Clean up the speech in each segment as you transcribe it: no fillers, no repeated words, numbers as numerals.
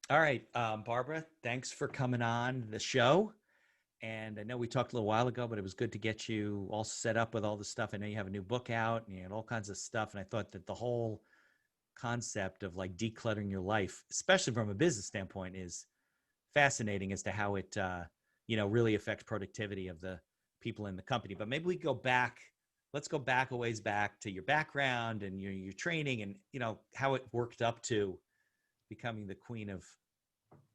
All right, Barbara, thanks for coming on the show. And I know we talked a little while ago, but it was good to get you all set up with all the stuff. I know you have a new book out and you had all kinds of stuff. And I thought that the whole concept of like decluttering your life, especially from a business standpoint, is fascinating as to how it, really affects productivity of the people in the company. But maybe we go back. Let's go back a ways back to your background and your training and, how it worked up to becoming the queen of,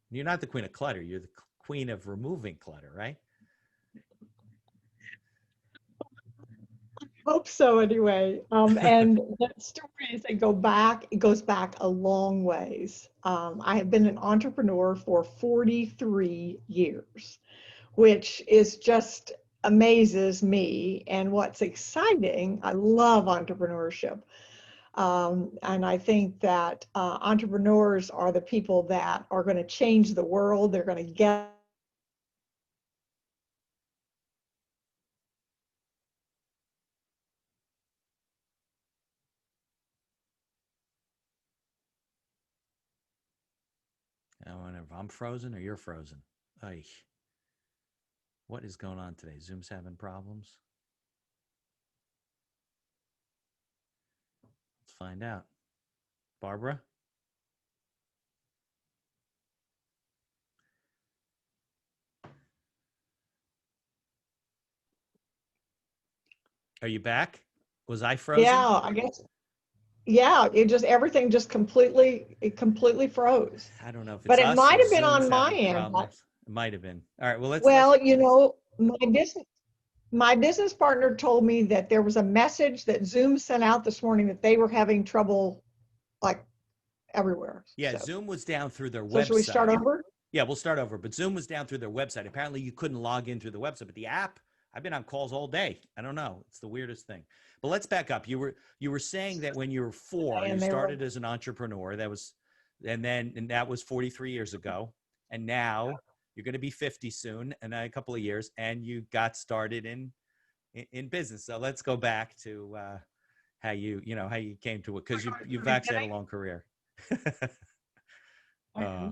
you're not the queen of clutter. You're the queen of removing clutter, right? Hope so anyway. And the stories that go back, it goes back a long ways. I have been an entrepreneur for 43 years, which is just amazes me. And what's exciting, I love entrepreneurship. And I think that entrepreneurs are the people that are going to change the world. They're going to get I wonder if I'm frozen or you're frozen. Ay, what is going on today? Zoom's having problems. Let's find out. Barbara, are you back? Was I frozen? yeah, I guess yeah, it just everything just completely froze. I don't know if it's But it us might or have been Zoom's on my having end. problems. It might have been. All right. Well, let's. Well, my business partner told me that there was a message that Zoom sent out this morning that they were having trouble like everywhere. Yeah, Zoom was down through their So should we start website. over? Yeah, we'll start over. But Zoom was down through their website. Apparently, you couldn't log in through the website, but the app. I've been on calls all day. I don't know. It's the weirdest thing. But let's back up. You were saying that when you were four, you And they were started as an entrepreneur. And that was 43 years ago. And now you're going to be 50 soon, and a couple of years, and you got started in business. So let's go back to how you came to it because you've actually had a long career. uh, okay.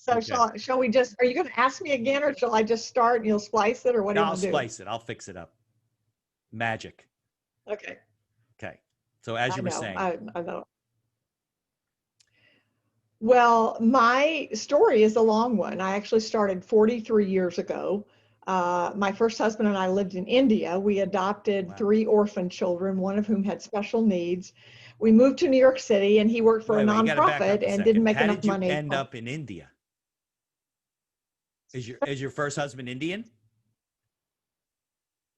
So okay. shall we just, are you going to ask me again or shall I just start and you'll splice it or what do No, you I'll want to do? splice it. I'll fix it up. Magic. Okay. Okay. So as I you were know. saying, I know. Well, my story is a long one. I actually started 43 years ago. My first husband and I lived in India. We adopted wow. 3 orphan children, one of whom had special needs. We moved to New York City, and he worked for a Wait, you got to back up nonprofit a and didn't second. make How enough did you money. end up in India? Is your first husband Indian?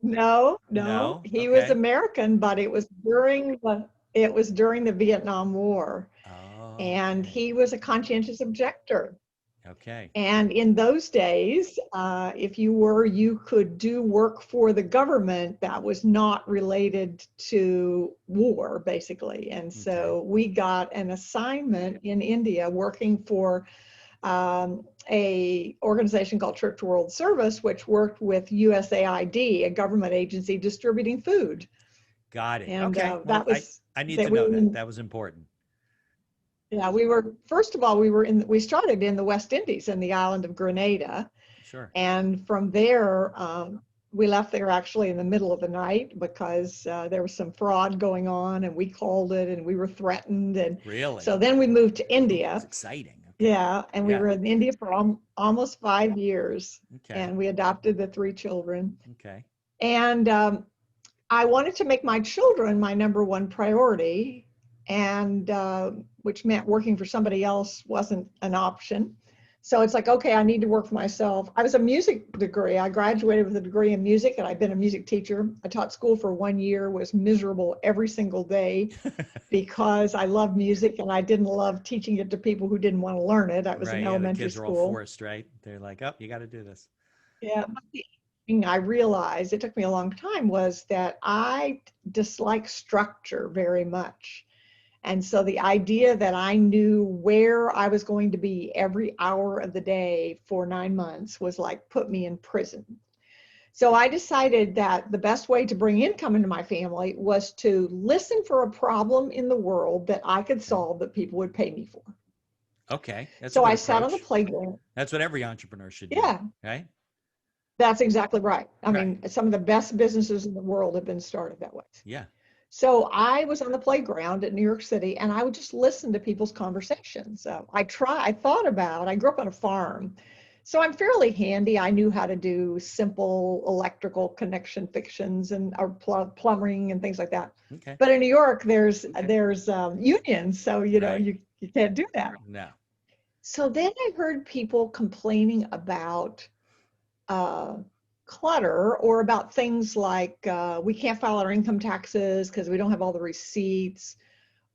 No, no, No. he was Okay. American, but it was during the Vietnam War, and Okay. he was a conscientious objector. Okay. And in those days, if you could do work for the government that was not related to war, basically. And Okay. so we got an assignment in India working for a organization called Trip to World Service, which worked with USAID, a government agency distributing food. Got it. And Okay. Well, that I was I need to that we know were that. in, That was important. yeah, first of all, we started in the West Indies in the island of Grenada. Sure. And from there, we left there actually in the middle of the night because there was some fraud going on and we called it and we were threatened. And Really? so then we moved to It's India. exciting. Okay. Yeah. And we Yeah. were in India for almost 5 years Okay. and we adopted the 3 children. Okay. And I wanted to make my children my number one priority, and which meant working for somebody else wasn't an option. So it's like, okay, I need to work for myself. I was a music degree. I graduated with a degree in music, and I've been a music teacher. I taught school for 1 year, was miserable every single day because I love music and I didn't love teaching it to people who didn't want to learn it. I was in Right. Yeah. The elementary kids are all school. forced, right? They're like, oh, you got to do this. Yeah, but the thing I realized, it took me a long time, was that I dislike structure very much. And so the idea that I knew where I was going to be every hour of the day for 9 months was like put me in prison. So I decided that the best way to bring income into my family was to listen for a problem in the world that I could Okay. solve that people would pay me for. Okay. That's a So good I sat on the approach. playground. That's what every entrepreneur should do, Yeah, right? that's exactly right. I Right. mean, some of the best businesses in the world have been started that way. Yeah. So I was on the playground at New York City and I would just listen to people's conversations. I thought about, I grew up on a farm. So I'm fairly handy. I knew how to do simple electrical connection fixtions and or plumbing and things like that. Okay. But in New York, there's Okay. there's unions, so you know Right. you can't do that. No. So then I heard people complaining about uh, clutter or about things like we can't file our income taxes because we don't have all the receipts,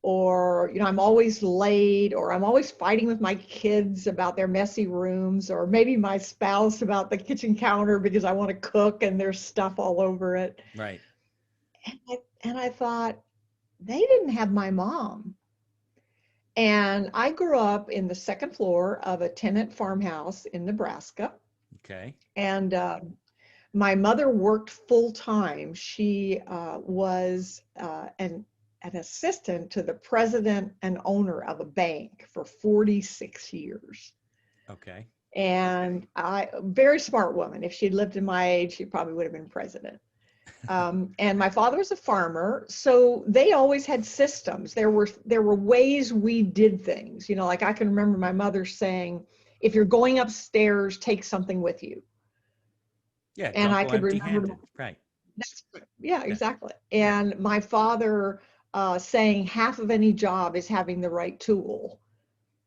or you know I'm always late, or I'm always fighting with my kids about their messy rooms, or maybe my spouse about the kitchen counter because I want to cook and there's stuff all over it. Right. And I thought they didn't have my mom. And I grew up in the second floor of a tenant farmhouse in Nebraska. Okay. And my mother worked full time. She was an assistant to the president and owner of a bank for 46 years. Okay. And very smart woman. If she'd lived in my age, she probably would have been president. And my father was a farmer, so they always had systems. There were ways we did things. You know, like I can remember my mother saying, "If you're going upstairs, take something with you." Yeah. And Don't I go could empty remember handed. Right. yeah, Yeah. exactly. Yeah. And my father saying half of any job is having the right tool.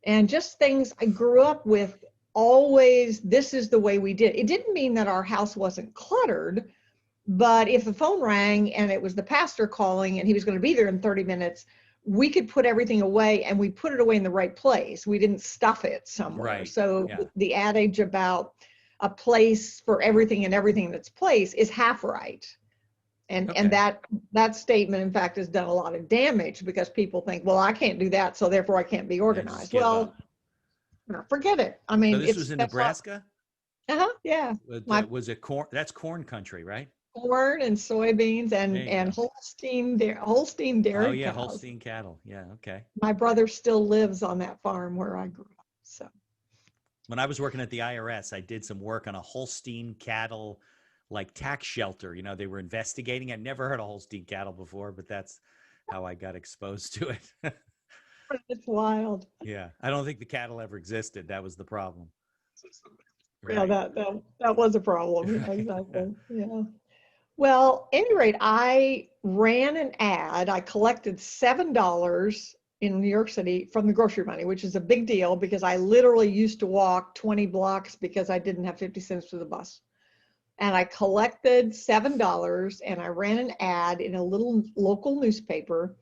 And just things I grew up with, always, this is the way we did. It didn't mean that our house wasn't cluttered, but if the phone rang and it was the pastor calling and he was going to be there in 30 minutes, we could put everything away and we put it away in the right place. We didn't stuff it somewhere. Right. So Yeah. the adage about a place for everything and everything in its place is half right. And Okay. that statement, in fact, has done a lot of damage because people think, well, I can't do that, so therefore I can't be They just organized. give Well, up. no, forget it. I So mean, this was in that's not, Nebraska? yeah. My Was it corn? That's corn country, right? corn and soybeans There you and go. Holstein Oh dairy yeah. cows. Holstein cattle. Yeah. Okay. My brother still lives on that farm where I grew up. So When I was working at the IRS, I did some work on a Holstein cattle like tax shelter. You know, they were investigating. I'd never heard of Holstein cattle before, but that's how I got exposed to it. it's wild. Yeah. I don't think the cattle ever existed. That was the problem. Yeah, Right. that was a problem. Yeah, Right. exactly. Yeah. Well, at any rate, I ran an ad. I collected $7 in New York City from the grocery money, which is a big deal because I literally used to walk 20 blocks because I didn't have 50 cents for the bus. And I collected $7 and I ran an ad in a little local newspaper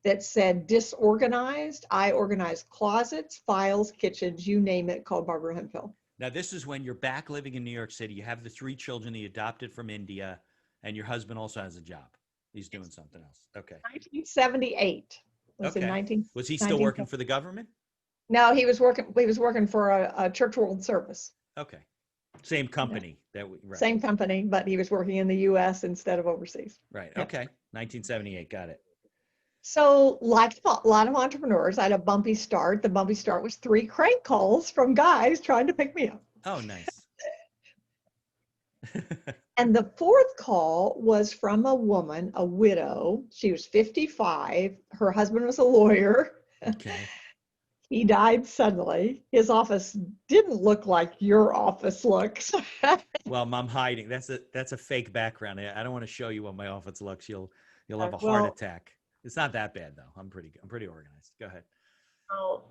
that said disorganized. I organized closets, files, kitchens, you name it, called Barbara Hemphill. Now, this is when you're back living in New York City. You have the three children that you adopted from India, and your husband also has a job. He's doing something else. Okay. 1978 was in Okay. 19, Was he still 19. working for the government? No, he was working for a church world service. Okay. Same Yeah. company that we, right. Same company, but he was working in the US instead of overseas. Right. Yeah. Okay. 1978. Got it. So, like a lot of entrepreneurs, I had a bumpy start. The bumpy start was 3 crank calls from guys trying to pick me up. Oh, nice. And the fourth call was from a woman, a widow. She was 55. Her husband was a lawyer. Okay. He died suddenly. His office didn't look like your office looks. Well, I'm hiding. That's a fake background. I don't want to show you what my office looks. You'll have a heart Well, attack. It's not that bad though. I'm pretty organized. Go ahead. oh,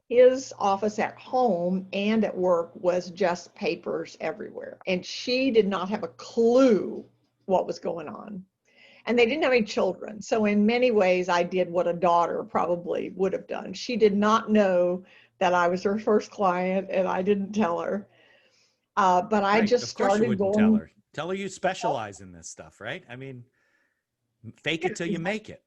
his office at home and at work was just papers everywhere. And she did not have a clue what was going on. And they didn't have any children. So in many ways, I did what a daughter probably would have done. She did not know that I was her first client and I didn't tell her. But I Right. just Of course you started wouldn't tell going, her. Tell her you specialize in this stuff, right? I mean, fake it till you make it.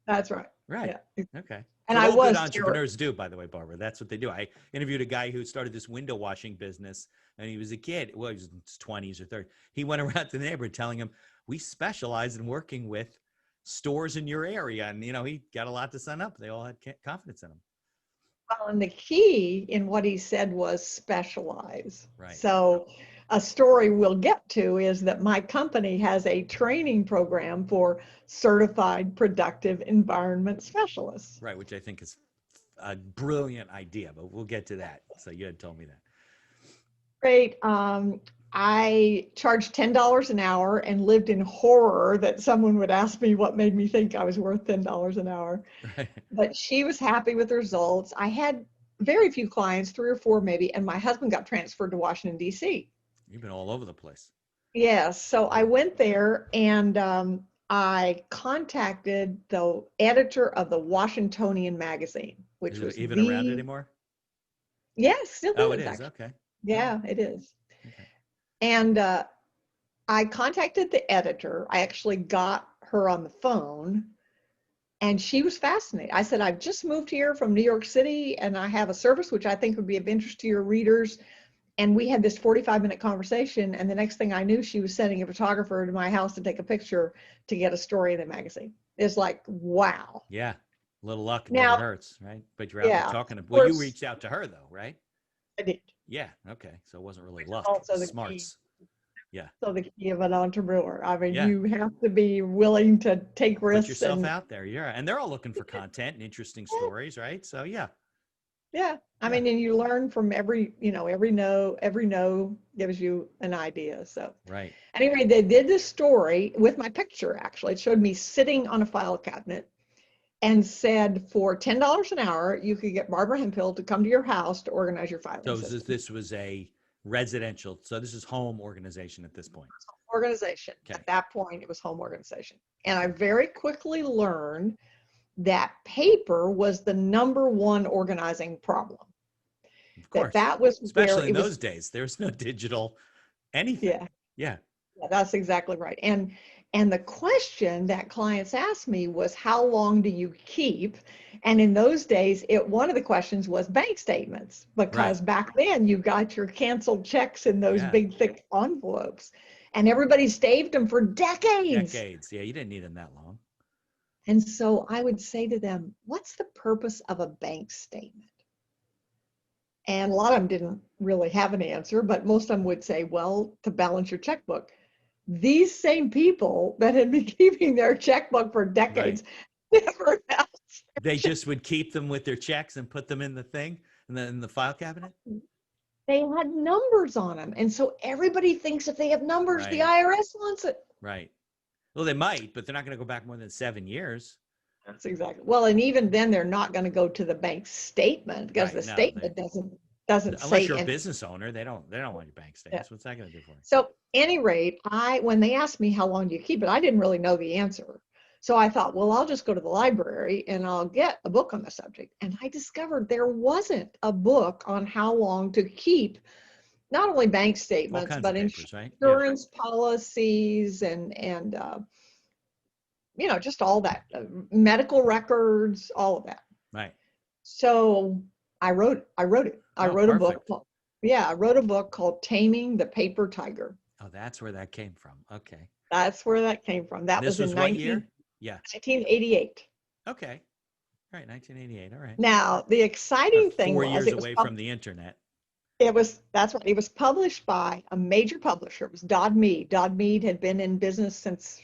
that's right. Right. Yeah. Okay. That's And what I all good was terrible. entrepreneurs do, by the way, Barbara. That's what they do. I interviewed a guy who started this window washing business, and he was a kid. Well, he was in his 20s or 30s. He went around to the neighborhood telling him, we specialize in working with stores in your area. And, you know, he got a lot to sign up. They all had confidence in him. Well, and the key in what he said was specialize. Right. So a story we'll get to is that my company has a training program for certified productive environment specialists. Right. Which I think is a brilliant idea, but we'll get to that. So you had told me that. Great. I charged $10 an hour and lived in horror that someone would ask me what made me think I was worth $10 an hour. Right. But she was happy with the results. I had very few clients, 3 or 4 maybe, and my husband got transferred to Washington, D.C. You've been all over the place. Yes, so I went there and I contacted the editor of the Washingtonian magazine, which Is it was even around anymore? yes, still Oh, it is is. actually. Okay. Yeah, it is. Okay. And I contacted the editor. I actually got her on the phone and she was fascinated. I said, I've just moved here from New York City and I have a service which I think would be of interest to your readers. And we had this 45-minute conversation. And the next thing I knew, she was sending a photographer to my house to take a picture to get a story in the magazine. It's like, wow. Yeah. A little luck never Now, hurts, right? But you're out there yeah, talking to, of well, you course, reached out to her though, right? I did. Yeah. Okay. So it wasn't really Which is luck. It also was the key. smarts. Yeah. So the key of an entrepreneur. I mean, Yeah. you have to be willing to take Put risks yourself and out there. Yeah. And they're all looking for content and interesting stories, right? So yeah. yeah. I Yeah. mean, and you learn from every no gives you an idea. So Right. anyway, they did this story with my picture, actually. It showed me sitting on a file cabinet and said for $10 an hour, you could get Barbara Hemphill to come to your house to organize your filing So system. this was a residential. So this is home organization at this point. Organization. Okay. At that point, it was home organization. And I Okay. very quickly learned that paper was the number one organizing problem. Of That course. that was where Especially in it was. those days, there's no digital anything. Yeah, Yeah. yeah, that's exactly right. And the question that clients asked me was, how long do you keep? And in those days, one of the questions was bank statements, Right. because back then you got your canceled checks in those Yeah. big thick envelopes, and everybody saved them for decades. Decades. Yeah. You didn't need them that long. And so I would say to them, what's the purpose of a bank statement? And a lot of them didn't really have an answer, but most of them would say, well, to balance your checkbook. These same people that had been keeping their checkbook for Right. decades never balanced They their just would keep them with their checks and put them in the thing and then in the file cabinet. check. They had numbers on them. And so everybody thinks if they have numbers, the Right. IRS wants it. Right. Well, they might, but they're not going to go back more than 7 years. That's exactly. Well, and even then they're not going to go to the bank statement because Right. the No, they statement doesn't unless say you're a anything. business owner, they don't want your bank Yeah. statements. What's that going to do for you? So any rate, when they asked me how long do you keep it, I didn't really know the answer. So I thought, well, I'll just go to the library and I'll get a book on the subject. And I discovered there wasn't a book on how long to keep not only bank All statements, kinds of but papers, right? Yeah. insurance policies and just all that, medical records, all of that. Right. So I wrote it. I Oh, wrote a book. perfect. Yeah, I wrote a book called Taming the Paper Tiger. Oh, that's where that came from. Okay. That's where that came from. That This was in was what year? Yeah. 1988. Okay. All right. 1988. All right. Now, the exciting thing Four was years away from the internet. that's right. It was published by a major publisher. It was Dodd Mead. Dodd Mead had been in business since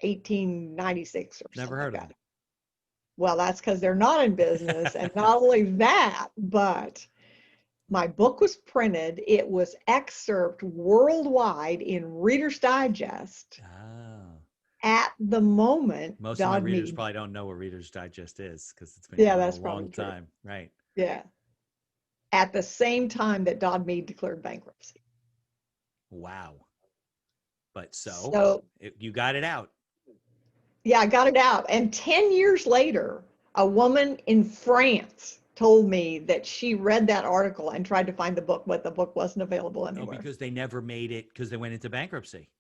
1896 or Never something like heard of that. them. Well, that's because they're not in business. And not only that, but my book was printed. It was excerpted worldwide in Reader's Digest Oh. at the moment Most of my Dodd readers Mead. probably don't know what Reader's Digest is because it's been Yeah, going a that's long probably true. time. Right. Yeah. At the same time that Dodd Mead declared bankruptcy. Wow. But So, you got it out. yeah, I got it out. And 10 years later, a woman in France told me that she read that article and tried to find the book, but the book wasn't available Oh, anywhere. because they never made it because they went into bankruptcy.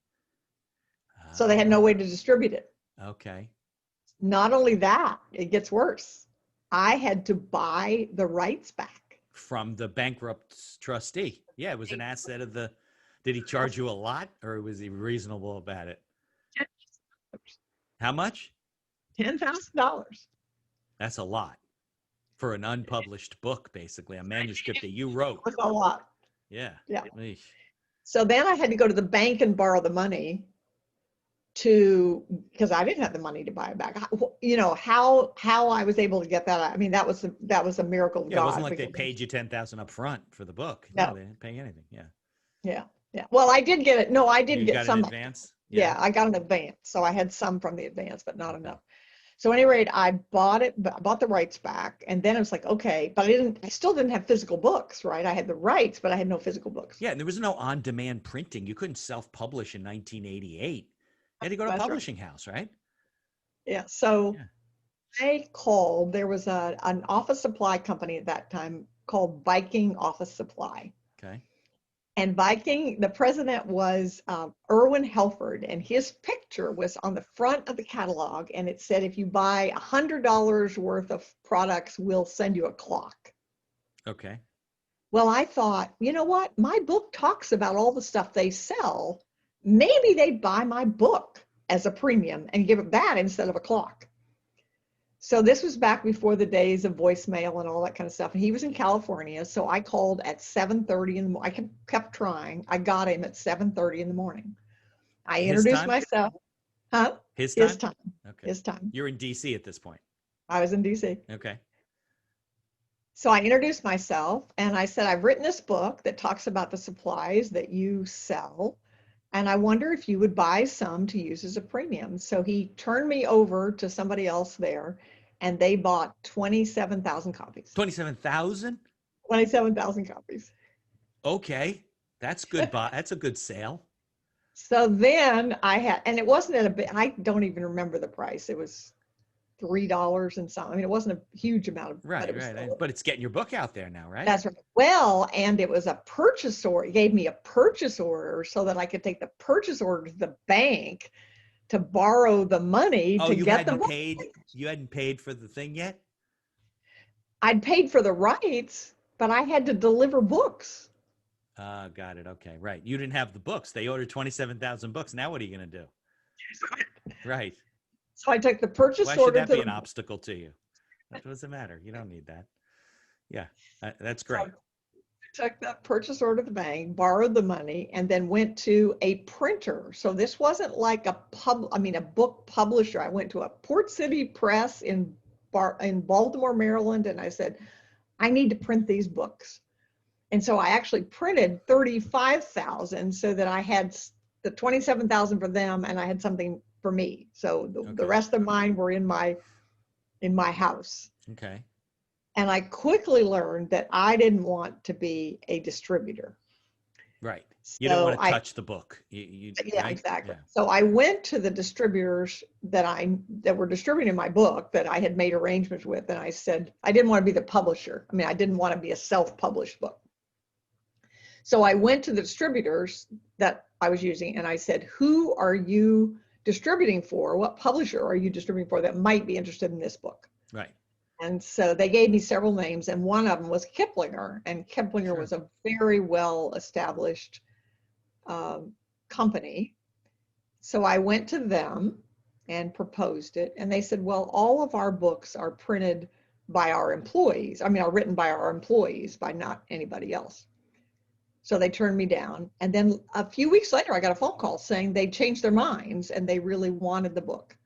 So they had no way to distribute it. Okay. Not only that, it gets worse. I had to buy the rights back. From the bankrupt trustee. Yeah, it was an asset of the. Did he charge you a lot or was he reasonable about it? How much? $10,000. That's a lot. For an unpublished book, basically, a manuscript that you wrote. It was a lot. Yeah. Yeah. Eesh. So then I had to go to the bank and borrow the money because I didn't have the money to buy it back. How I was able to get that. I mean, that was a miracle of Yeah, it wasn't God. like they Because paid you 10,000 up front for the book. No, no, they didn't pay anything. Yeah. yeah, yeah. Well, I did get it. No, I did You get got an some. advance? Yeah. Yeah, I got an advance, so I had some from the advance, but not Okay. enough. So at any rate, I bought it, but I bought the rights back, and then it was like, okay, but I still didn't have physical books, right? I had the rights, but I had no physical books. Yeah, and there was no on-demand printing. You couldn't self-publish in 1988. You had to go to a That's right. publishing house, right? Yeah. So Yeah. I called. There was an office supply company at that time called Viking Office Supply. Okay. And Viking, the president was Erwin Helford, and his picture was on the front of the catalog, and it said, if you buy $100 worth of products, we'll send you a clock. Okay. Well, I thought, you know what? My book talks about all the stuff they sell. Maybe they'd buy my book as a premium and give it that instead of a clock. So this was back before the days of voicemail and all that kind of stuff. And he was in California. So I called at 7:30 in the morning. I kept trying. I got him at 7:30 in the morning. I His introduced time? myself. Huh? His His time? time. Okay. His time. You're in DC at this point. I was in DC. Okay. So I introduced myself and I said, I've written this book that talks about the supplies that you sell. And I wonder if you would buy some to use as a premium. So he turned me over to somebody else there, and they bought 27,000 copies. 27,000? 27,000 copies. Okay. That's good. That's a good sale. So then I had, and it wasn't at a bit, I don't even remember the price. It was $3 and something. I mean, it wasn't a huge amount of, but Right, it was right. still, But it's getting your book out there now, right? that's right. Well, and it was a purchase order. It gave me a purchase order so that I could take the purchase order to the bank to borrow the money Oh, to get the book. you hadn't paid for the thing yet? I'd paid for the rights, but I had to deliver books. Got it. Okay. Right. You didn't have the books. They ordered 27,000 books. Now what are you going to do? Right. So I took the purchase Why should order that to be an the, obstacle to you? What does it matter? You don't need that. Yeah. That's so great. I took that purchase order to the bank, borrowed the money, and then went to a printer. So this wasn't like a book publisher. I went to a Port City Press in Baltimore, Maryland, and I said, I need to print these books. And so I actually printed 35,000 so that I had the 27,000 for them and I had something for me. So the Okay. rest of mine were in my house. Okay. And I quickly learned that I didn't want to be a distributor. Right. You don't want So to touch the book. yeah, right? exactly. Yeah. So I went to the distributors that were distributing my book that I had made arrangements with. And I said, I didn't want to be the publisher. I mean, I didn't want to be a self-published book. So I went to the distributors that I was using and I said, who are you distributing for? What publisher are you distributing for that might be interested in this book? Right. And so they gave me several names, and one of them was Kiplinger. And Kiplinger Sure. was a very well established company. So I went to them and proposed it. And they said, well, all of our books are printed by our employees. I mean, are written by our employees, by not anybody else. So they turned me down. And then a few weeks later, I got a phone call saying they changed their minds and they really wanted the book.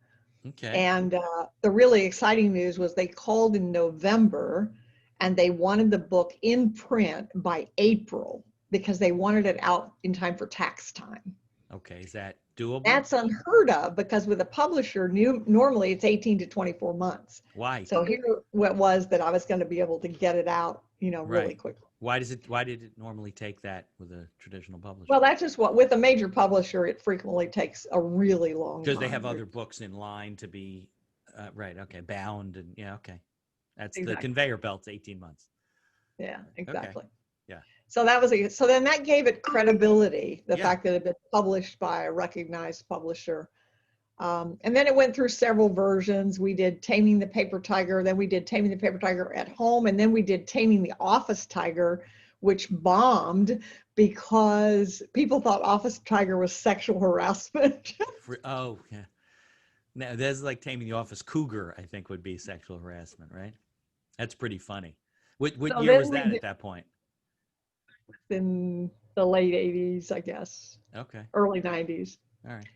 Okay. And the really exciting news was they called in November and they wanted the book in print by April because they wanted it out in time for tax time. Okay. Is that doable? That's unheard of because with a publisher, normally it's 18 to 24 months. Why? So here it was that I was going to be able to get it out, really Right. quickly. Why did it normally take that with a traditional publisher? Well, that's just with a major publisher, it frequently takes a really long time. Because they have other books in line to be, right. Okay. Bound and yeah. Okay. That's Exactly. the conveyor belt's 18 months. Yeah, exactly. Okay. Yeah. So so then that gave it credibility, the Yeah. fact that it had been published by a recognized publisher. And then it went through several versions. We did Taming the Paper Tiger, then we did Taming the Paper Tiger at Home, and then we did Taming the Office Tiger, which bombed because people thought Office Tiger was sexual harassment. Oh, yeah. Now, there's like Taming the Office Cougar, I think would be sexual harassment, right? That's pretty funny. What So year then was we that did at that point? in the late 80s, I guess, Okay. early 90s. All right.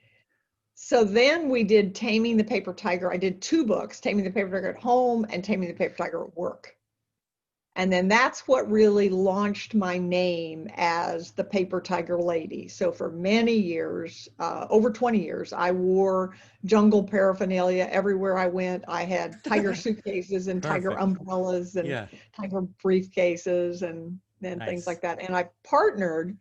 So then we did Taming the Paper Tiger. I did two books, Taming the Paper Tiger at Home and Taming the Paper Tiger at Work. And then that's what really launched my name as the Paper Tiger Lady. So for many years, over 20 years, I wore jungle paraphernalia everywhere I went. I had tiger suitcases and tiger Perfect. umbrellas and Yeah. tiger briefcases and things Nice. like that. And I partnered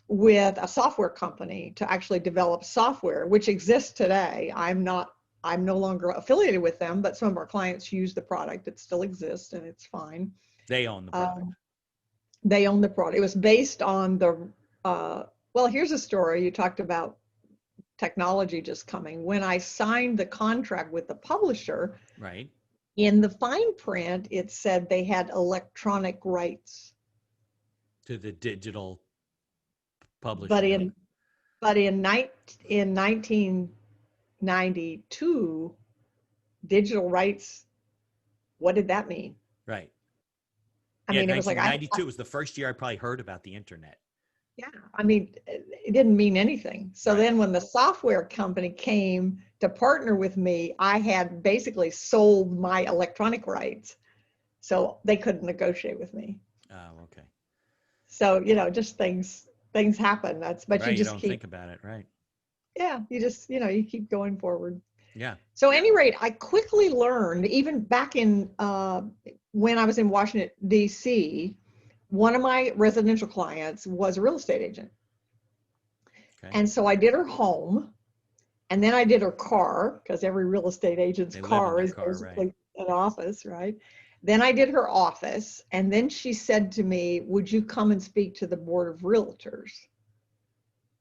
with a software company to actually develop software, which exists today. I'm no longer affiliated with them, but some of our clients use the product. It still exists and it's fine. They own the product. They own the product. It was based on well, here's a story. You talked about technology just coming. When I signed the contract with the publisher, Right. in the fine print, it said they had electronic rights. To the digital But publishing of it. in but in 1992, digital rights, what did that mean? Right. I Yeah, mean, it was like, 1992 was the first year I probably heard about the internet. yeah, I mean, it didn't mean anything. So Right. then when the software company came to partner with me, I had basically sold my electronic rights. So they couldn't negotiate with me. Oh, okay. So, just things happen. But you Right. You just don't keep, think about it. Right. yeah, you keep going forward. Yeah. So at any rate, I quickly learned, even back in when I was in Washington, D.C., one of my residential clients was a real estate agent. Okay. And so I did her home, and then I did her car, because every real estate agent's They live in car their is car. Right. basically an office, right? Then I did her office, and then she said to me, would you come and speak to the board of realtors?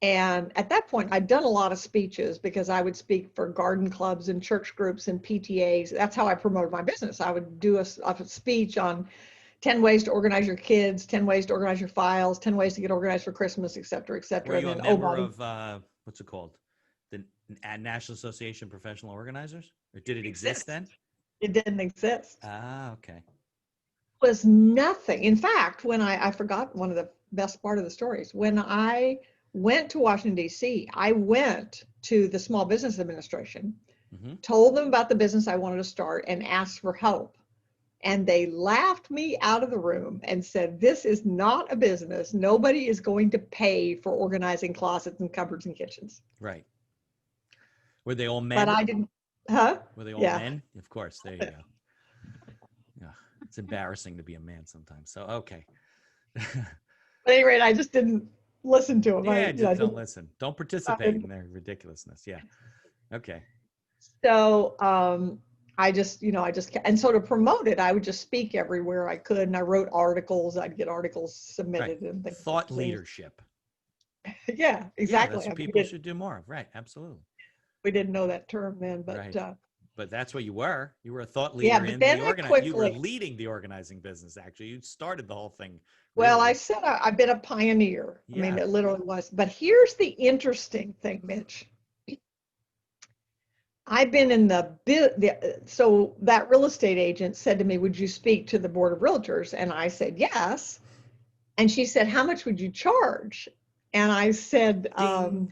And at that point, I'd done a lot of speeches because I would speak for garden clubs and church groups and PTAs. That's how I promoted my business. I would do a speech on 10 ways to organize your kids, 10 ways to organize your files, 10 ways to get organized for Christmas, et cetera, et Were cetera. And you a then, oh, member buddy, of what's it called? The National Association of Professional Organizers? Or did it exist exists. then? It didn't exist. Ah, okay. Was nothing. In fact, when I forgot one of the best part of the stories, when I went to Washington, D.C., I went to the Small Business Administration, Mm-hmm. told them about the business I wanted to start, and asked for help. And they laughed me out of the room and said, this is not a business. Nobody is going to pay for organizing closets and cupboards and kitchens. Right. Were they all But men? I didn't, huh? Were they all Yeah. men? Of course. There you go. Yeah. It's embarrassing to be a man sometimes. So, okay. At any rate, I just didn't listen to them. Yeah, just don't Didn't, listen. Don't I participate didn't. in their ridiculousness. Yeah. Okay. So and so to promote it, I would just speak everywhere I could. And I wrote articles. I'd get articles Right. submitted and Thought things. leadership. Yeah, Yeah, that's exactly. I what mean, people should do more of. Right. Absolutely. we didn't know that term then, Right. but But that's what you were. You were a thought yeah, leader but in then the I You were quickly, leading the organizing business, actually. You started the whole thing, well, I really. said I've been a pioneer. I mean, Yeah. it literally was. But here's the interesting thing, Mitch. I've been in so that real estate agent said to me, would you speak to the board of realtors? And I said, yes. And she said, how much would you charge? And I said, Ding.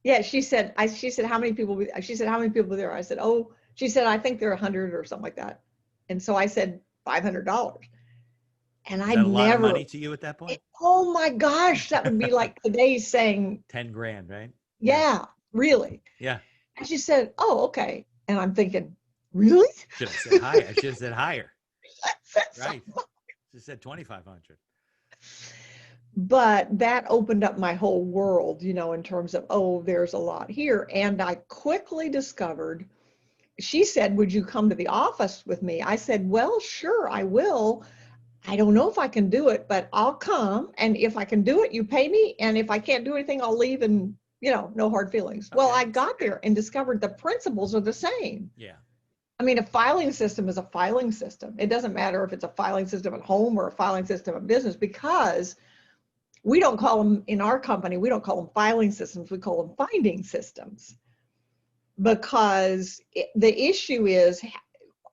yeah, she said, how many people, she said, how many people there? I said, oh, she said, I think there are 100 or something like that. And so I said, $500. And Is I that a lot of never, money to you at that point? oh my gosh, that would be like today saying, 10 grand, right? Yeah. yeah, really. Yeah. And she said, oh, okay. And I'm thinking, really? Should have said higher. I should have said higher. That's Right. She said 2,500. But that opened up my whole world, in terms of, oh, there's a lot here. And I quickly discovered, she said, would you come to the office with me? I said, well, sure, I will. I don't know if I can do it, but I'll come. And if I can do it, you pay me. And if I can't do anything, I'll leave and, no hard feelings. Well, Okay. I got there and discovered the principles are the same. Yeah. I mean, a filing system is a filing system. It doesn't matter if it's a filing system at home or a filing system at business, because we don't call them, in our company, we don't call them filing systems, we call them finding systems. Because the issue is,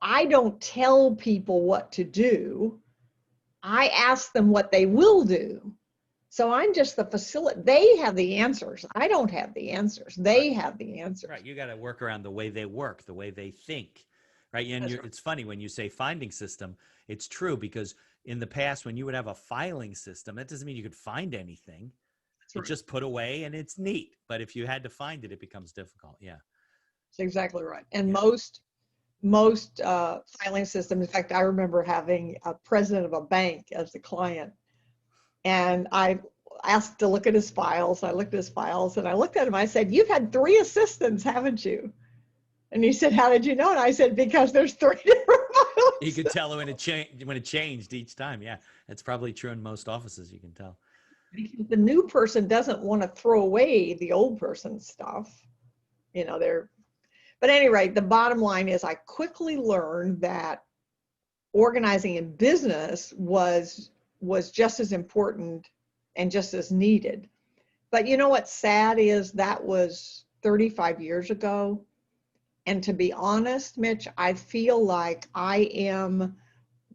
I don't tell people what to do. I ask them what they will do. So I'm just the facilitator. They have the answers. I don't have the answers. They have the answers. Right. You got to work around the way they work, the way they think. Right. And That's right. it's funny when you say finding system, it's true because in the past, when you would have a filing system, that doesn't mean you could find anything. That's It's right. just put away and it's neat. But if you had to find it, it becomes difficult. Yeah. That's exactly right. And Yeah. most filing systems, in fact, I remember having a president of a bank as the client, and I asked to look at his files. I looked at his files and I looked at him. I said, "You've had 3 assistants, haven't you?" And he said, "How did you know?" And I said, "Because there's 3 different You files." could tell when it changed each time. Yeah. That's probably true in most offices. You can tell. Because the new person doesn't want to throw away the old person's stuff. But anyway, the bottom line is I quickly learned that organizing in business was just as important and just as needed. But you know what's sad is that was 35 years ago. And to be honest, Mitch, I feel like I am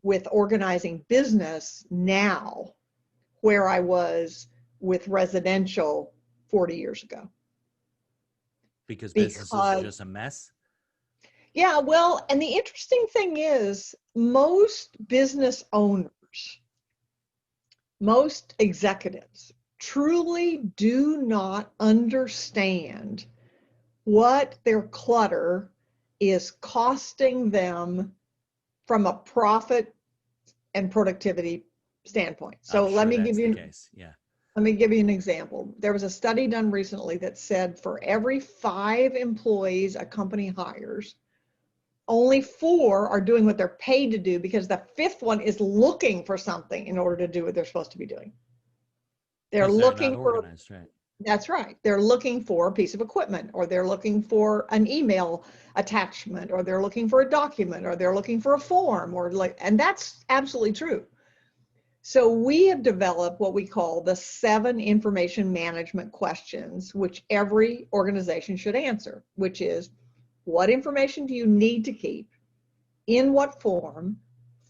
with organizing business now where I was with residential 40 years ago. Because businesses are Because, just a mess. yeah, well, and the interesting thing is most business owners, most executives truly do not understand what their clutter is costing them from a profit and productivity standpoint. I'm So sure that's the case. Yeah. let me give you an example. There was a study done recently that said for every 5 employees a company hires, only 4 are doing what they're paid to do because the 5th one is looking for something in order to do what they're supposed to be doing. They're Because they're not looking for, organized, right? that's right. They're looking for a piece of equipment, or they're looking for an email attachment, or they're looking for a document, or they're looking for a form, and that's absolutely true. So we have developed what we call the 7 information management questions, which every organization should answer, which is, what information do you need to keep? In what form?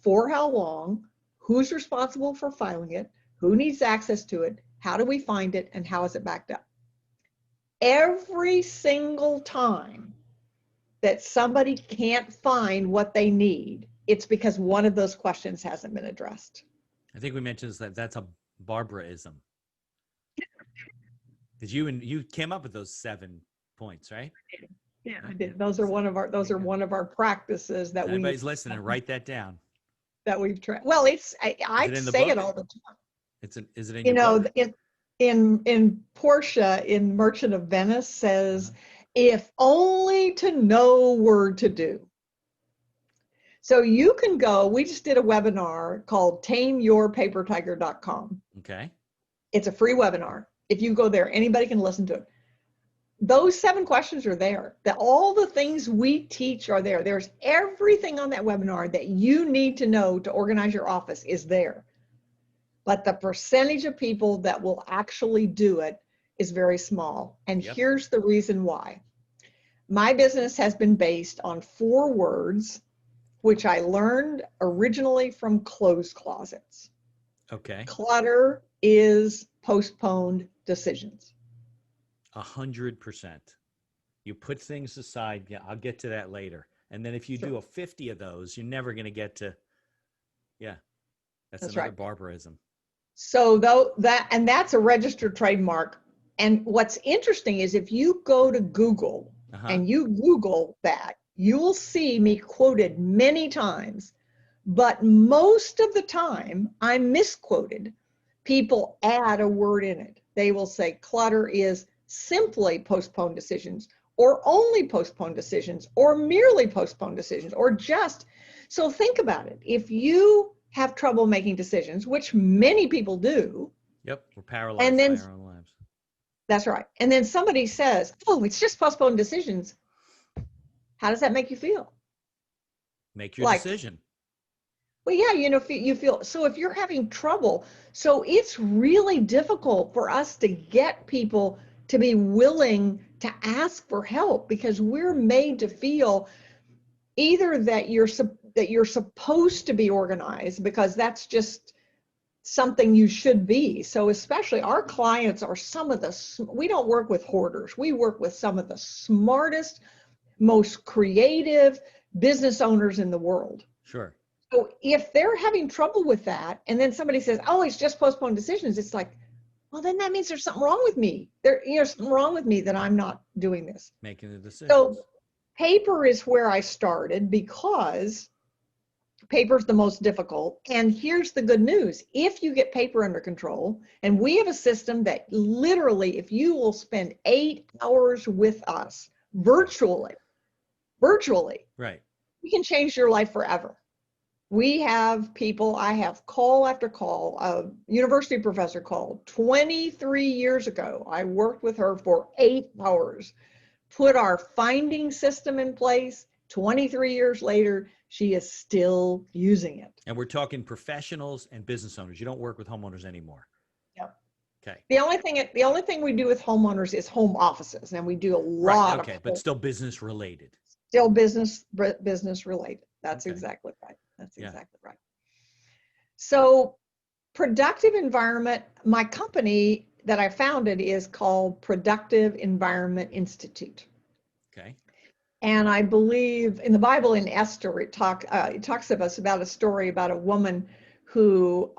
For how long? Who's responsible for filing it? Who needs access to it? How do we find it? And how is it backed up? Every single time that somebody can't find what they need, it's because one of those questions hasn't been addressed. I think we mentioned that's a Barbaraism. Because you came up with those 7 points, right? Yeah, I did. Those are one of our practices that anybody's listening, write that down. We've tried. Well, I say it all the time. Is it in your book? In Portia in Merchant of Venice says, if only to know were to do. So you can go, we just did a webinar called tameyourpapertiger.com. Okay. It's a free webinar. If you go there, anybody can listen to it. Those 7 questions are there. All the things we teach are there. There's everything on that webinar that you need to know to organize your office is there. But the percentage of people that will actually do it is very small. And here's the reason why. My business has been based on 4 words, which I learned originally from clothes closets. Okay. Clutter is postponed decisions. 100%. You put things aside. Yeah, I'll get to that later. And then if you do a 50 of those, you're never going to get to, that's another barbarism. So that's a registered trademark. And what's interesting is if you go to Google and you Google that, you'll see me quoted many times, but most of the time I'm misquoted. People add a word in it. They will say clutter is simply postponed decisions, or only postponed decisions, or merely postponed decisions, or just. So think about it. If you have trouble making decisions, which many people do. Yep, we're paralyzed by our own lives. That's right. And then somebody says, oh, it's just postponed decisions. How does that make you feel? Make your decision. Well, yeah, you feel, so if you're having trouble, so it's really difficult for us to get people to be willing to ask for help because we're made to feel either that you're supposed to be organized because that's just something you should be. So especially our clients are we don't work with hoarders. We work with some of the smartest, most creative business owners in the world. Sure. So if they're having trouble with that, and then somebody says, "Oh, it's just postponed decisions," it's like, well, then that means there's something wrong with me. Something wrong with me that I'm not doing this. Making the decisions. So paper is where I started because paper's the most difficult. And here's the good news. If you get paper under control, and we have a system that literally, if you will spend 8 hours with us virtually, Right. we can change your life forever. We have people, I have call after call, a university professor called 23 years ago. I worked with her for 8 hours, put our finding system in place. 23 years later, she is still using it. And we're talking professionals and business owners. You don't work with homeowners anymore. Yep. Okay. The only thing we do with homeowners is home offices, and we do a lot okay, of but still business related. Still business related. That's Okay. exactly right. That's exactly right. So productive environment, my company that I founded is called Productive Environment Institute. Okay. And I believe in the Bible, in Esther, it talks to us about a story about a woman who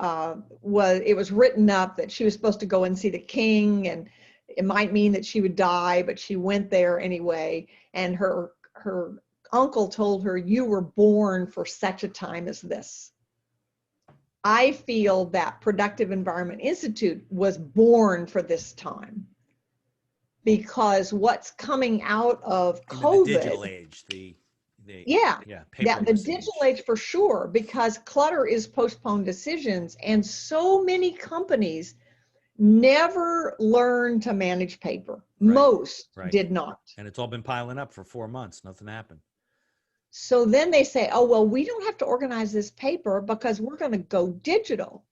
it was written up that she was supposed to go and see the king, and it might mean that she would die, but she went there anyway. And her uncle told her, "You were born for such a time as this." I feel that Productive Environment Institute was born for this time, because what's coming out of COVID, the digital age, the the digital age for sure, because clutter is postponed decisions, and so many companies never learned to manage paper. Most did not. And it's all been piling up for 4 months. Nothing happened. So then they say, "Oh, well, we don't have to organize this paper because we're going to go digital."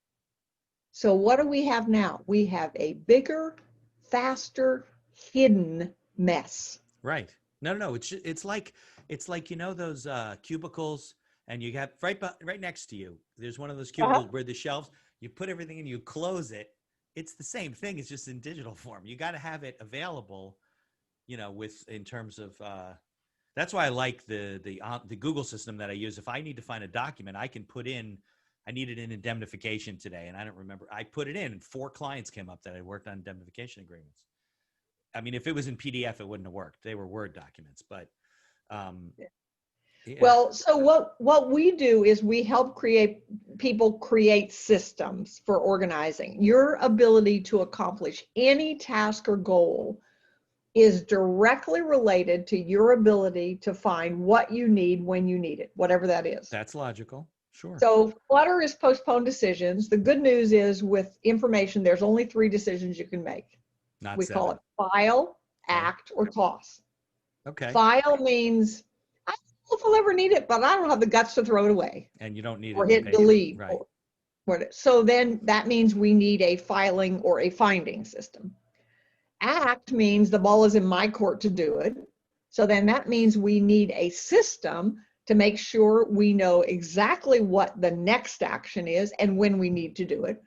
So what do we have now? We have a bigger, faster, hidden mess. Right. No. It's like those cubicles, and you have right next to you. There's one of those cubicles where the shelves. You put everything in, you close it. It's the same thing. It's just in digital form. You got to have it available. In terms of. That's why I like the Google system that I use. If I need to find a document, I can put in. I needed an indemnification today, and I don't remember. I put it in, and 4 clients came up that I worked on indemnification agreements. I mean, if it was in PDF, it wouldn't have worked. They were Word documents, but. Well, so what we do is we help people create systems for organizing. Your ability to accomplish any task or goal is directly related to your ability to find what you need when you need it, whatever that is. That's logical. Sure. So clutter is postponed decisions. The good news is, with information, there's only 3 decisions you can make. We call it file, act, or toss. Okay. File means, I don't know if I'll ever need it, but I don't have the guts to throw it away. And you don't need or it. Or hit delete. Right. So then that means we need a filing or a finding system. Act means the ball is in my court to do it. So then that means we need a system to make sure we know exactly what the next action is and when we need to do it.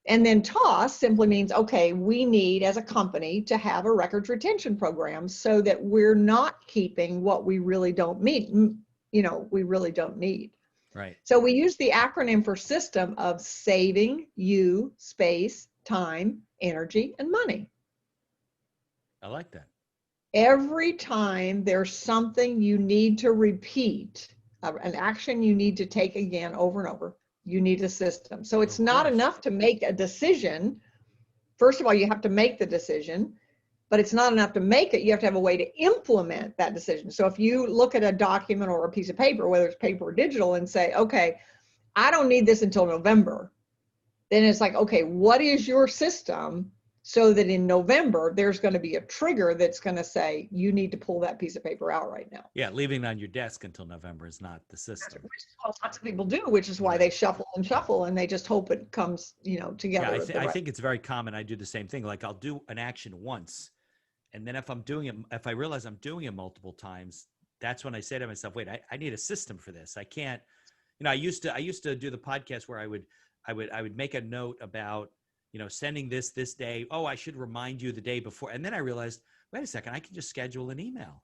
And then toss simply means, okay, we need as a company to have a records retention program so that we're not keeping what we really don't need. We really don't need. Right. So we use the acronym for system of saving you space, time, energy, and money. I like that. Every time there's something you need to repeat, an action you need to take again over and over, you need a system. So it's not enough to make a decision. First of all, you have to make the decision, but it's not enough to make it. You have to have a way to implement that decision. So if you look at a document or a piece of paper, whether it's paper or digital, and say, okay, I don't need this until November, then it's like, okay, what is your system so that in November, there's going to be a trigger that's going to say, you need to pull that piece of paper out right now. Yeah, leaving it on your desk until November is not the system. Which is what lots of people do, which is why they shuffle and shuffle, and they just hope it comes, together. Yeah, I think it's very common. I do the same thing. Like, I'll do an action once, and then if I realize I'm doing it multiple times, that's when I say to myself, wait, I need a system for this. I can't, I used to do the podcast where I would make a note about, sending this day. Oh, I should remind you the day before. And then I realized, wait a second, I can just schedule an email.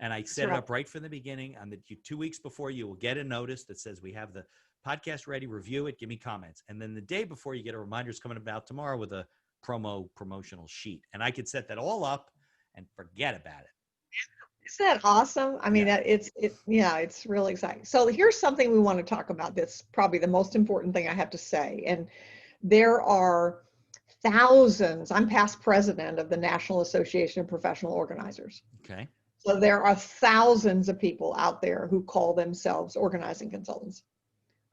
And I That's set it right. up right from the beginning. On the 2 weeks before, you will get a notice that says we have the podcast ready. Review it. Give me comments. And then the day before, you get a reminders coming about tomorrow with a promotional sheet. And I could set that all up and forget about it. Isn't that awesome? I mean, Yeah. yeah, it's really exciting. So here's something we want to talk about. That's probably the most important thing I have to say. And there are thousands. I'm past president of the National Association of Professional Organizers. Okay. So there are thousands of people out there who call themselves organizing consultants.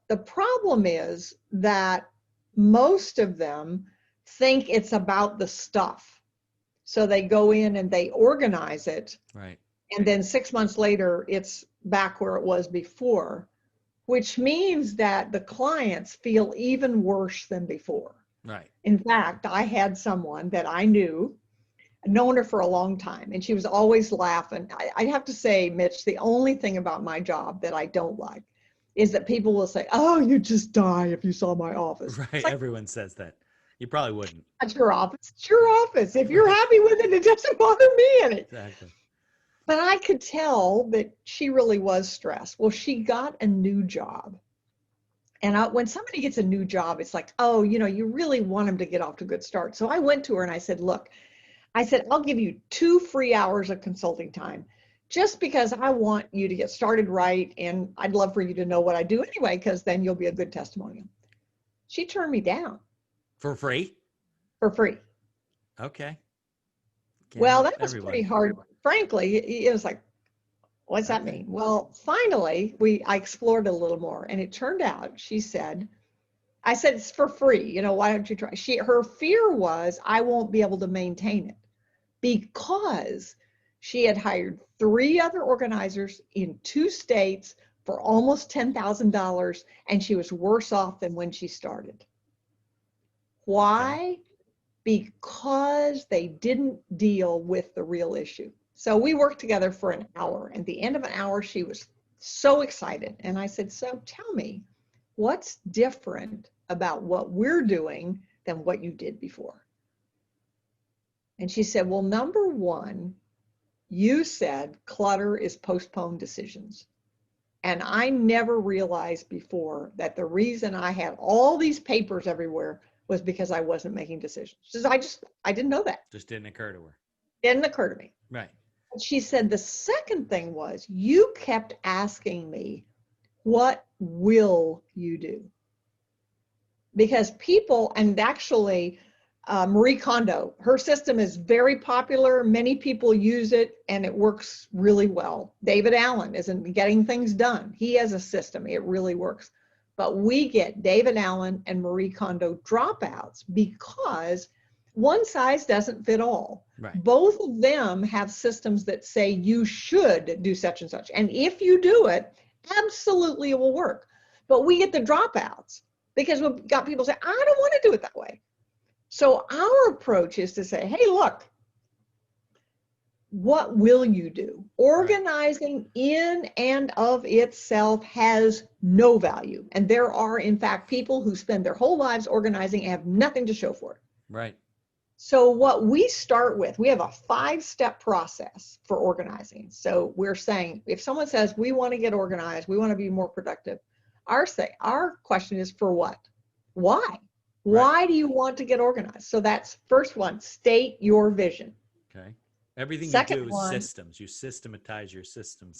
The problem is that most of them think it's about the stuff. So they go in and they organize it. Right. And then 6 months later, it's back where it was before, which means that the clients feel even worse than before. Right. In fact, I had someone that I knew, known her for a long time, and she was always laughing. I have to say, Mitch, the only thing about my job that I don't like is that people will say, oh, you'd just die if you saw my office. Right. It's like, Everyone says that. You probably wouldn't. that's your office. It's your office. If you're Right. happy with it, it doesn't bother me any. Exactly. But I could tell that she really was stressed. Well, she got a new job. And when somebody gets a new job, it's like, oh, you really want them to get off to a good start. So I went to her and I said, look, I'll give you 2 free hours of consulting time just because I want you to get started right. And I'd love for you to know what I do anyway, because then you'll be a good testimonial. She turned me down For free? for free. Okay. Can't Well, help that was pretty everybody. hard. Frankly, it was like, what's that Okay. mean? Well, finally, I explored it a little more, and it turned out, I said, it's for free. Why don't you try? Her fear was I won't be able to maintain it because she had hired 3 other organizers in 2 states for almost $10,000, and she was worse off than when she started. Okay. Why? Because they didn't deal with the real issue. So we worked together for an hour, and at the end of an hour, she was so excited. And I said, so tell me, what's different about what we're doing than what you did before? And she said, well, number one, you said clutter is postponed decisions. And I never realized before that the reason I had all these papers everywhere was because I wasn't making decisions. She says, I didn't know that. Just didn't occur to her. Didn't occur to me. Right. She said the second thing was you kept asking me, what will you do? Because people, and actually Marie Kondo, her system is very popular. Many people use it and it works really well. David Allen is in Getting Things Done. He has a system. It really works. But we get David Allen and Marie Kondo dropouts because one size doesn't fit all. Right. Both of them have systems that say you should do such and such. And if you do it, absolutely it will work. But we get the dropouts because we've got people say, I don't want to do it that way. So our approach is to say, hey, look, what will you do? Organizing in and of itself has no value. And there are, in fact, people who spend their whole lives organizing and have nothing to show for it. Right. So what we start with, we have a 5-step process for organizing. So we're saying, if someone says, we want to get organized, we want to be more productive, our question is for what? Why? Right. Why do you want to get organized? So that's first one, state your vision. Okay. Everything Second you do is one, systems. You systematize your system.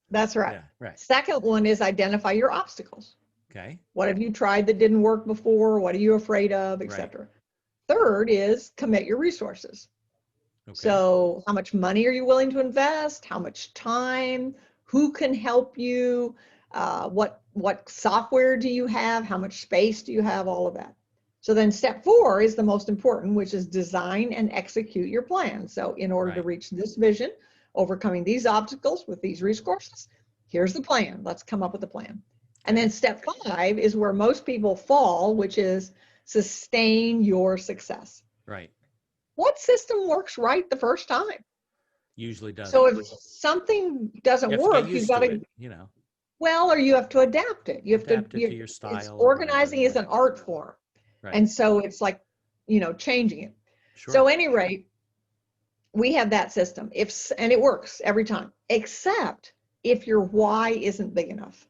That's right. Yeah. Right. Second one is identify your obstacles. Okay. What have you tried that didn't work before? What are you afraid of, etc. Third is commit your resources. Okay. So how much money are you willing to invest? How much time? Who can help you? What software do you have? How much space do you have? All of that. So then step 4 is the most important, which is design and execute your plan. So in order to reach this vision, overcoming these obstacles with these resources, here's the plan. Let's come up with a plan. And then step 5 is where most people fall, which is sustain your success. Right. What system works right the first time? Usually So doesn't. if something You doesn't have to get work, you've used got to to, it, you know, well, or you have to adapt it. You have to, adapt it to your it's style or whatever. organizing is an art form. Right. And so it's like, changing it. Sure. So any rate, we have that system. And it works every time, except if your why isn't big enough.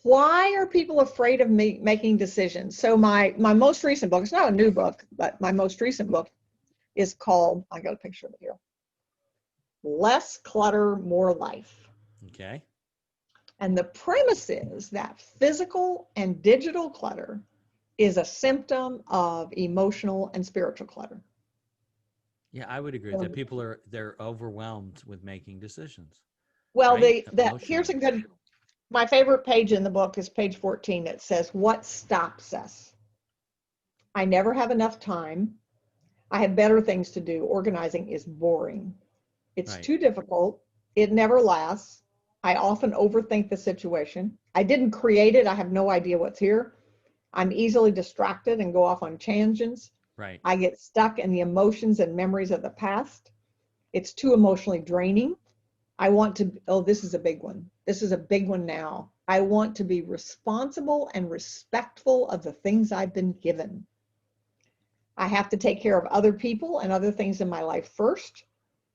Why are people afraid of making decisions? So my most recent book, it's not a new book, but my most recent book is called, I got a picture of it here, Less Clutter, More Life. Okay. And the premise is that physical and digital clutter is a symptom of emotional and spiritual clutter. Yeah, I would agree that So, people they're overwhelmed with making decisions, well, right? here's a Emotionally. good, my favorite page in the book is page 14 that says, what stops us? I never have enough time. I have better things to do. Organizing is boring. It's Right. too difficult. It never lasts. I often overthink the situation. I didn't create it. I have no idea what's here. I'm easily distracted and go off on tangents. Right. I get stuck in the emotions and memories of the past. It's too emotionally draining. I want to, oh, this is a big one. This is a big one now. I want to be responsible and respectful of the things I've been given. I have to take care of other people and other things in my life first.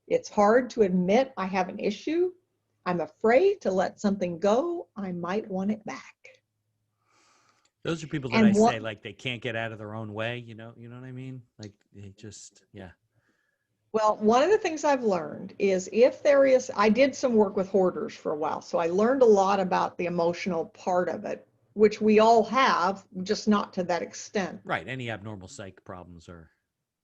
It's hard to admit I have an issue. I'm afraid to let something go. I might want it back. Those are people that I And say what, like they can't get out of their own way, you know what I mean? Like they just yeah. well, one of the things I've learned is if there is, I did some work with hoarders for a while, so I learned a lot about the emotional part of it, which we all have, just not to that extent. Right. Any abnormal psych problems are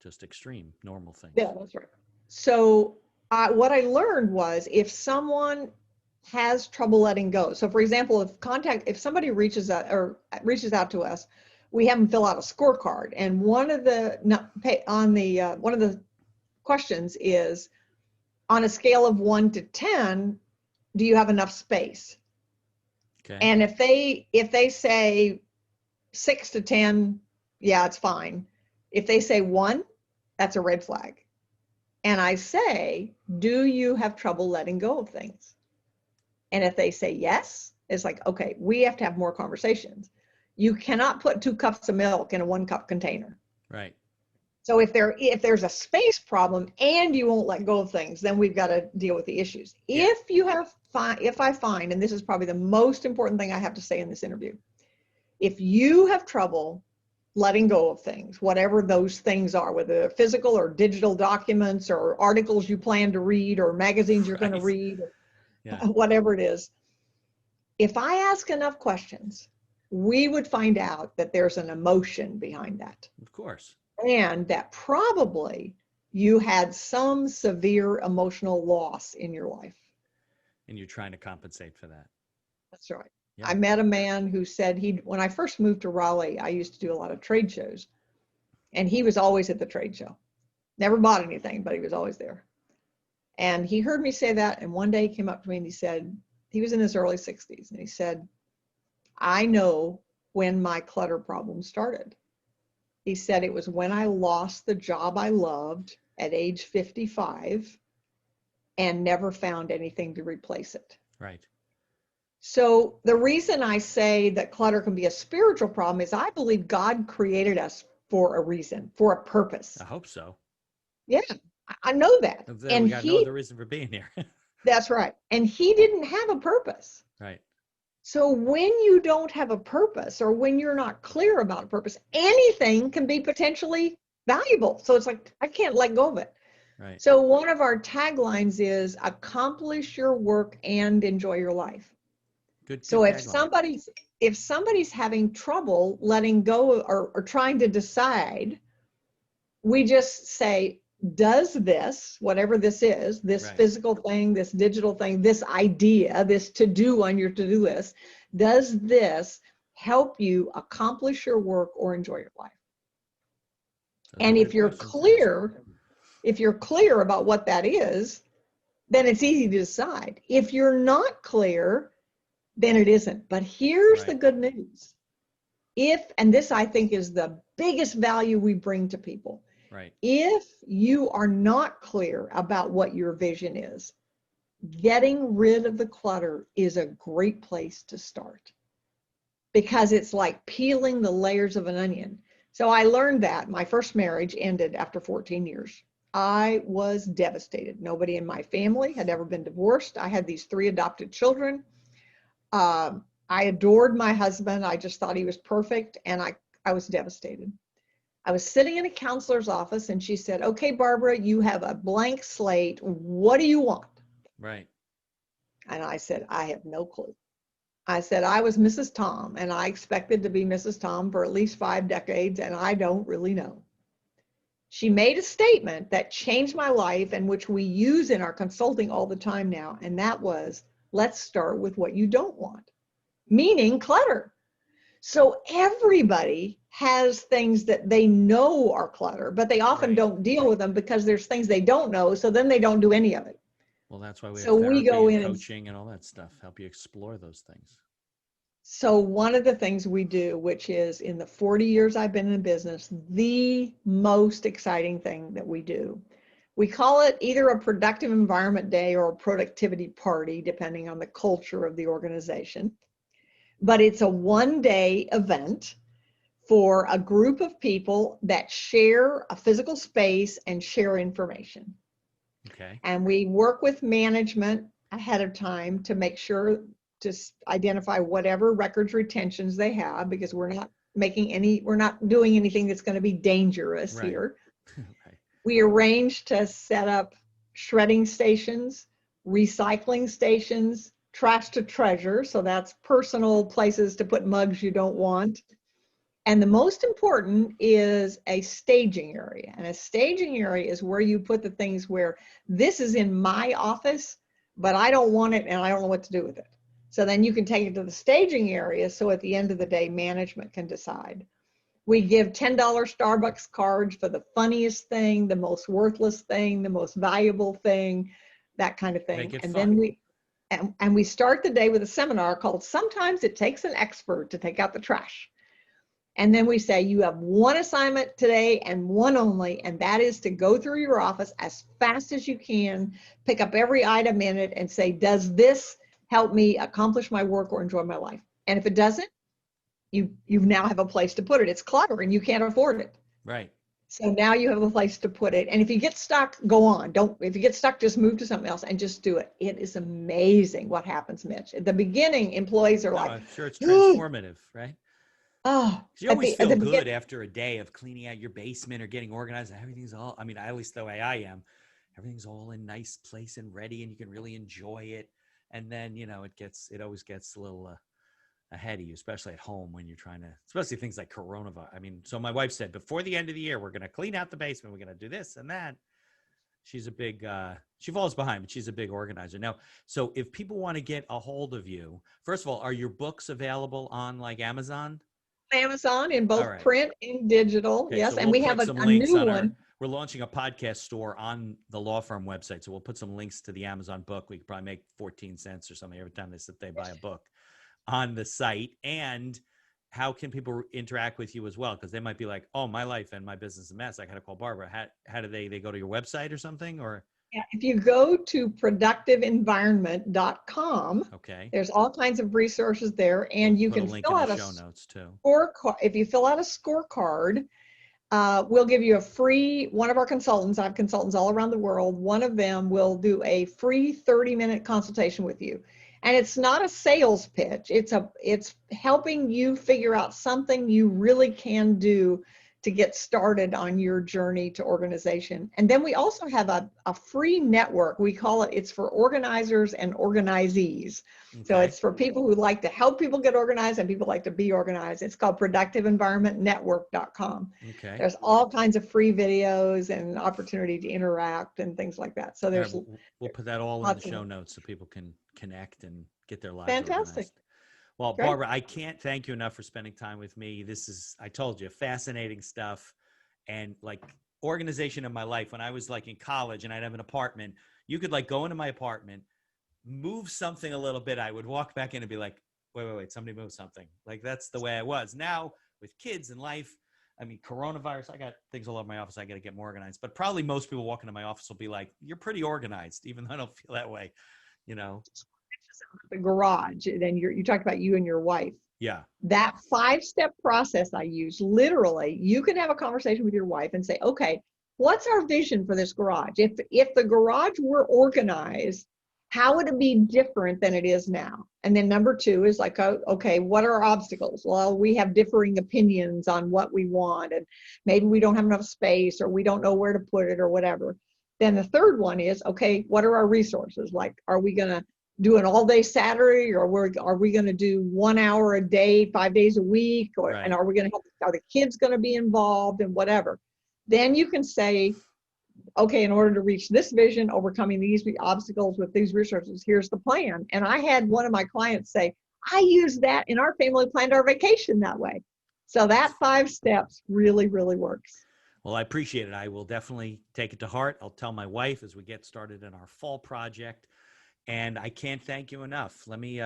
just extreme normal things. Yeah, that's right. So what I learned was if someone has trouble letting go. So for example, if somebody reaches out to us, we have them fill out a scorecard, and one of the one of the questions is on a scale of 1 to 10, do you have enough space? Okay. And if they say 6 to 10, yeah, it's fine. If they say 1, that's a red flag. And I say, do you have trouble letting go of things? And if they say yes, it's like, okay, we have to have more conversations. You cannot put 2 cups of milk in a 1 cup container. Right. So if there's a space problem and you won't let go of things, then we've got to deal with the issues. Yeah. If I find, and this is probably the most important thing I have to say in this interview, if you have trouble letting go of things, whatever those things are, whether they're physical or digital documents or articles you plan to read or magazines you're going to Right. read, Yeah. whatever it is, if I ask enough questions, we would find out that there's an emotion behind that. Of course. And that probably you had some severe emotional loss in your life. And you're trying to compensate for that. That's right. Yeah. I met a man who said when I first moved to Raleigh, I used to do a lot of trade shows, and he was always at the trade show. Never bought anything, but he was always there. And he heard me say that, and one day he came up to me and he said, he was in his early 60s, and he said, I know when my clutter problem started. He said it was when I lost the job I loved at age 55 and never found anything to replace it. Right. So the reason I say that clutter can be a spiritual problem is I believe God created us for a reason, for a purpose. I hope so. Yeah, I know that. If there And we got no other reason for being here. that's right. And he didn't have a purpose. Right. So when you don't have a purpose or when you're not clear about a purpose, anything can be potentially valuable. So it's like, I can't let go of it. Right. So one of our taglines is accomplish your work and enjoy your life. Good So tagline. if somebody's having trouble letting go or trying to decide, we just say, does this, whatever this is, this Right. physical thing, this digital thing, this idea, this to-do on your to-do list, does this help you accomplish your work or enjoy your life? Those are And good questions to ask. if you're clear about what that is, then it's easy to decide. If you're not clear, then it isn't. But here's the Right. good news. And this I think is the biggest value we bring to people. Right. If you are not clear about what your vision is, getting rid of the clutter is a great place to start, because it's like peeling the layers of an onion. So I learned that my first marriage ended after 14 years. I was devastated. Nobody in my family had ever been divorced. I had these 3 adopted children. I adored my husband. I just thought he was perfect. And I was devastated. I was sitting in a counselor's office and she said, "Okay, Barbara, you have a blank slate. What do you want?" Right. And I said, "I have no clue." I said, "I was Mrs. Tom and I expected to be Mrs. Tom for at least 5 decades and I don't really know." She made a statement that changed my life and which we use in our consulting all the time now. And that was, let's start with what you don't want, meaning clutter. So everybody has things that they know are clutter, but they often Right. don't deal with them because there's things they don't know. So then they don't do any of it. Well, that's why we have So we therapy go and in and coaching and all that stuff. Help you explore those things. so one of the things we do, which is in the 40 years I've been in business, the most exciting thing that we do, we call it either a productive environment day or a productivity party, depending on the culture of the organization. But it's a 1-day event for a group of people that share a physical space and share information. Okay. And we work with management ahead of time to make sure to identify whatever records retentions they have, because we're not doing anything that's going to be dangerous Right. here. Right. We arrange to set up shredding stations, recycling stations, trash to treasure. So that's personal places to put mugs you don't want. And the most important is a staging area. And a staging area is where you put the things where this is in my office, but I don't want it and I don't know what to do with it. So then you can take it to the staging area. So at the end of the day, management can decide. We give $10 Starbucks cards for the funniest thing, the most worthless thing, the most valuable thing, that kind of Make thing. it And fun. then we start the day with a seminar called Sometimes It Takes an Expert to Take Out the Trash. And then we say, you have one assignment today and one only, and that is to go through your office as fast as you can, pick up every item in it and say, does this help me accomplish my work or enjoy my life? And if it doesn't, you now have a place to put it. It's clutter and you can't afford it. Right. So now you have a place to put it. And if you get stuck, go on. If you get stuck, just move to something else and just do it. It is amazing what happens, Mitch. At the beginning, employees are No, like, I'm sure it's oh, transformative, right? oh, 'Cause you always at feel the good beginning. after a day of cleaning out your basement or getting organized. Everything's all, I mean, at least the way I am, everything's all in nice place and ready, and you can really enjoy it. And then, it always gets a little ahead of you, especially at home when you're trying to, especially things like coronavirus. I mean, so my wife said, before the end of the year, we're going to clean out the basement. We're going to do this and that. She's a big, she falls behind, but she's a big organizer. Now, so if people want to get a hold of you, first of all, are your books available on like Amazon? Amazon in All both right. print and digital. Okay. So Yes. And we'll we have put some a links new on our, one. we're launching a podcast store on the law firm website. So we'll put some links to the Amazon book. We could probably make 14 cents or something every time they buy a book on the site. And how can people interact with you as well? Because they might be like, oh, my life and my business is a mess. I got to call Barbara. How do they go to your website or something? Or, Yeah, if you go to productiveenvironment.com, okay. there's all kinds of resources there, We'll and you put a can link fill in the out a show notes too. scorecard. If you fill out a scorecard, we'll give you a free, one of our consultants, I have consultants all around the world, one of them will do a free 30-minute consultation with you. And it's not a sales pitch. It's helping you figure out something you really can do to get started on your journey to organization. And then we also have a free network. We call it's for organizers and organizees. So Okay. it's for people who like to help people get organized and people like to be organized. It's called productiveenvironmentnetwork.com. Okay. There's all kinds of free videos and opportunity to interact and things like that. So All right. there's We'll put that all in the lots of show notes so people can connect and get their lives fantastic. organized. Well, Great. Barbara, I can't thank you enough for spending time with me. This is, I told you, fascinating stuff. And like organization in my life, when I was like in college and I'd have an apartment, you could like go into my apartment, move something a little bit. I would walk back in and be like, wait, somebody moved something. Like that's the way I was. Now with kids and life, I mean, coronavirus, I got things all over my office. I got to get more organized, but probably most people walking into my office will be like, you're pretty organized, even though I don't feel that way, you know? The garage, then you talked about you and your wife. Yeah. That 5-step process I use, literally, you can have a conversation with your wife and say, okay, what's our vision for this garage? If the garage were organized, how would it be different than it is now? And then number 2 is like, oh, okay, what are our obstacles? Well, we have differing opinions on what we want, and maybe we don't have enough space, or we don't know where to put it, or whatever. Then the third one is, okay, what are our resources? Like, are we going to do an all-day Saturday, or are we going to do 1 hour a day, 5 days a week, and Right. are we going to are the kids going to be involved, and whatever? Then you can say, okay, in order to reach this vision, overcoming these obstacles with these resources, here's the plan. And I had one of my clients say, I use that in our family, planned our vacation that way. So that 5 steps really, really works. Well, I appreciate it. I will definitely take it to heart. I'll tell my wife as we get started in our fall project. And I can't thank you enough. Let me